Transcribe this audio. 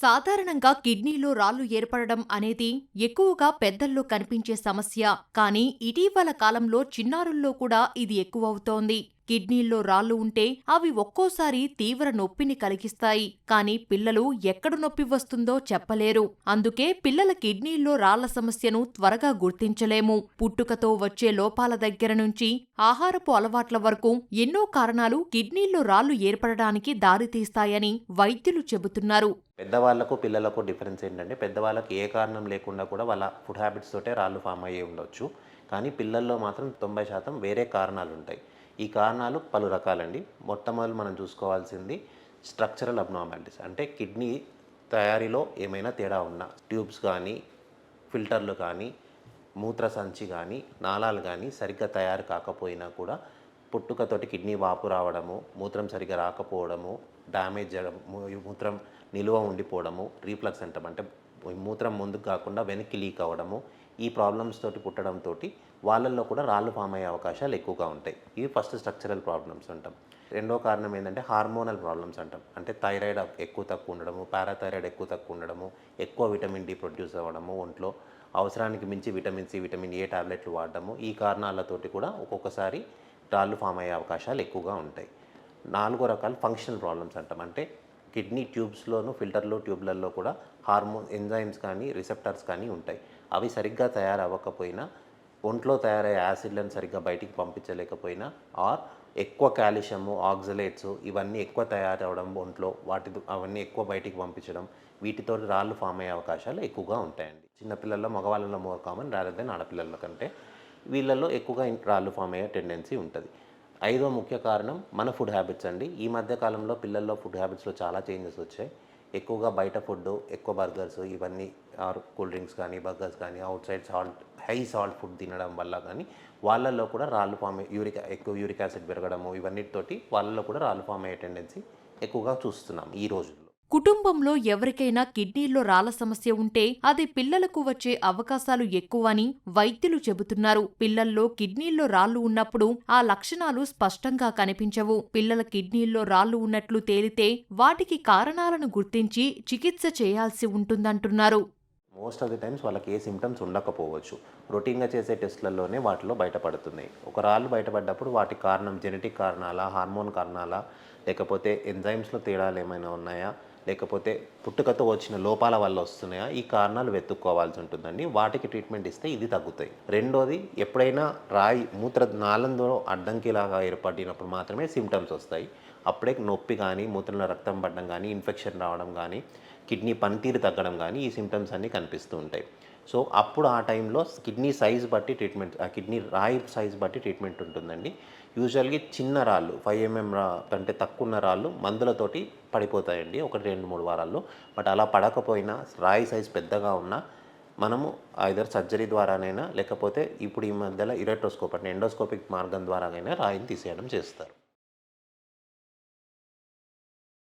సాధారణంగా కిడ్నీలో రాళ్లు ఏర్పడడం అనేది ఎక్కువగా పెద్దల్లో కనిపించే సమస్య. కానీ ఇటీవల కాలంలో చిన్నారుల్లో కూడా ఇది ఎక్కువవుతోంది. కిడ్నీల్లో రాళ్లు ఉంటే అవి ఒక్కోసారి తీవ్ర నొప్పిని కలిగిస్తాయి. కానీ పిల్లలు ఎక్కడ నొప్పి వస్తుందో చెప్పలేరు. అందుకే పిల్లల కిడ్నీల్లో రాళ్ల సమస్యను త్వరగా గుర్తించలేము. పుట్టుకతో వచ్చే లోపాల దగ్గర నుంచి ఆహారపు అలవాట్ల వరకు ఎన్నో కారణాలు కిడ్నీల్లో రాళ్లు ఏర్పడడానికి దారితీస్తాయని వైద్యులు చెబుతున్నారు. పెద్దవాళ్ళకు పిల్లలకు డిఫరెన్స్ ఏంటంటే, పెద్దవాళ్ళకి ఏ కారణం లేకుండా కూడా వాళ్ళ ఫుడ్ హ్యాబిట్స్ తోటే రాళ్ళు ఫామ్ అయ్యి ఉండొచ్చు. కానీ పిల్లల్లో మాత్రం 90% వేరే కారణాలు ఉంటాయి. ఈ కారణాలు పలు రకాలండి. మొట్టమొదలు మనం చూసుకోవాల్సింది స్ట్రక్చరల్ అబ్నార్మాలిటీస్. అంటే కిడ్నీ తయారీలో ఏమైనా తేడా ఉన్నా, ట్యూబ్స్ కానీ, ఫిల్టర్లు కానీ, మూత్రసంచి కానీ, నాళాలు కానీ సరిగ్గా తయారు కాకపోయినా కూడా పుట్టుకతోటి కిడ్నీ వాపు రావడము, మూత్రం సరిగ్గా రాకపోవడము, డ్యామేజ్ చేయడం, మూత్రం నిలువ ఉండిపోవడము, రీఫ్లక్స్ అంటాం. అంటే మూత్రం ముందుకు కాకుండా వెనక్కి లీక్ అవ్వడము, ఈ ప్రాబ్లమ్స్ తోటి పుట్టడంతో వాళ్ళల్లో కూడా రాళ్ళు ఫామ్ అయ్యే అవకాశాలు ఎక్కువగా ఉంటాయి. ఇవి ఫస్ట్ స్ట్రక్చరల్ ప్రాబ్లమ్స్ అంటాం. రెండో కారణం ఏంటంటే హార్మోనల్ ప్రాబ్లమ్స్ అంటాం. అంటే థైరాయిడ్ ఎక్కువ తక్కువ ఉండడము, పారాథైరాయిడ్ ఎక్కువ తక్కువ ఉండడము, ఎక్కువ విటమిన్ డి ప్రొడ్యూస్ అవ్వడము, ఒంట్లో అవసరానికి మించి విటమిన్ సి, విటమిన్ ఏ టాబ్లెట్లు వాడడము, ఈ కారణాలతోటి కూడా ఒక్కొక్కసారి రాళ్ళు ఫామ్ అయ్యే అవకాశాలు ఎక్కువగా ఉంటాయి. నాలుగో రకాలు ఫంక్షనల్ ప్రాబ్లమ్స్ అంటాం. అంటే కిడ్నీ ట్యూబ్స్లోను, ఫిల్టర్లు, ట్యూబ్లలో కూడా ఎంజైమ్స్ కానీ, రిసెప్టర్స్ కానీ ఉంటాయి. అవి సరిగ్గా తయారవ్వకపోయినా, ఒంట్లో తయారయ్యే యాసిడ్లను సరిగ్గా బయటికి పంపించలేకపోయినా, ఆర్ ఎక్కువ కాల్షియము, ఆక్సలేట్స్ ఇవన్నీ ఎక్కువ తయారవడం ఒంట్లో, అవన్నీ ఎక్కువ బయటికి పంపించడం, వీటితో రాళ్ళు ఫామ్ అయ్యే అవకాశాలు ఎక్కువగా ఉంటాయండి. చిన్నపిల్లల్లో, మగవాళ్ళలో మోర్ కామన్ రాదర్ దెన్ ఆడపిల్లల కంటే. వీళ్ళల్లో ఎక్కువగా రాళ్ళు ఫామ్ అయ్యే టెండెన్సీ ఉంటుంది. ఐదో ముఖ్య కారణం మన ఫుడ్ హ్యాబిట్స్ అండి. ఈ మధ్య కాలంలో పిల్లల్లో ఫుడ్ హ్యాబిట్స్లో చాలా చేంజెస్ వచ్చాయి. ఎక్కువగా బయట ఫుడ్, ఎక్కువ బర్గర్స్ ఇవన్నీ, ఆర్ కూల్ డ్రింక్స్ కానీ, బర్గర్స్ కానీ, out side high salt food తినడం వల్ల కానీ వాళ్ళల్లో కూడా రాళ్ళు ఫామ్ ఎక్కువ యూరిక్ యాసిడ్ పెరగడము, ఇవన్నిటితోటి వాళ్ళల్లో కూడా రాళ్ళు ఫామ్ అయ్యే టెండెన్సీ ఎక్కువగా చూస్తున్నాం ఈ రోజుల్లో. కుటుంబంలో ఎవరికైనా కిడ్నీలో రాళ్ల సమస్య ఉంటే అది పిల్లలకు వచ్చే అవకాశాలు ఎక్కువని వైద్యులు చెబుతున్నారు. పిల్లల్లో కిడ్నీల్లో రాళ్లు ఉన్నప్పుడు ఆ లక్షణాలు స్పష్టంగా కనిపించవు. పిల్లల కిడ్నీల్లో రాళ్లు ఉన్నట్లు తేలితే వాటికి కారణాలను గుర్తించి చికిత్స చేయాల్సి ఉంటుందంటున్నారు. మోస్ట్ ఆఫ్ ది టైమ్స్ వాళ్ళకి ఏ సిమ్టమ్స్ ఉండకపోవచ్చు. రొటీన్గా చేసే టెస్ట్లలోనే వాటిలో బయటపడుతున్నాయి. ఒక రాళ్ళు బయటపడ్డప్పుడు వాటి కారణం జెనెటిక్ కారణాలా, హార్మోన్ కారణాలా, లేకపోతే ఎంజైమ్స్లో తేడాలు ఏమైనా ఉన్నాయా, లేకపోతే పుట్టుకతో వచ్చిన లోపాల వల్ల వస్తున్నాయా, ఈ కారణాలు వెతుక్కోవాల్సి ఉంటుందండి. వాటికి ట్రీట్మెంట్ ఇస్తే ఇది తగ్గుతాయి. రెండోది, ఎప్పుడైనా మూత్రనాళంలో అడ్డంకిలాగా ఏర్పడినప్పుడు మాత్రమే సిమ్టమ్స్ వస్తాయి. అప్పుడే నొప్పి కానీ, మూత్రంలో రక్తం పడడం కానీ, ఇన్ఫెక్షన్ రావడం కానీ, కిడ్నీ పనితీరు తగ్గడం కానీ, ఈ సిమ్టమ్స్ అన్నీ కనిపిస్తూ ఉంటాయి. సో అప్పుడు ఆ టైంలో కిడ్నీ సైజ్ బట్టి ట్రీట్మెంట్, కిడ్నీ రాయి సైజ్ బట్టి ట్రీట్మెంట్ ఉంటుందండి. యూజువల్గా చిన్న రాళ్ళు 5 mm కంటే తక్కువ ఉన్న రాళ్ళు మందులతోటి పడిపోతాయండి 1-2-3 వారాల్లో. బట్ అలా పడకపోయినా, రాయి సైజ్ పెద్దగా ఉన్నా మనము ఐదర్ సర్జరీ ద్వారానైనా, లేకపోతే ఇప్పుడు ఈ మధ్యలో ఇరెక్టోస్కోప్ అంటే ఎండోస్కోపిక్ మార్గం ద్వారానైనా రాయిని తీసేయడం చేస్తారు.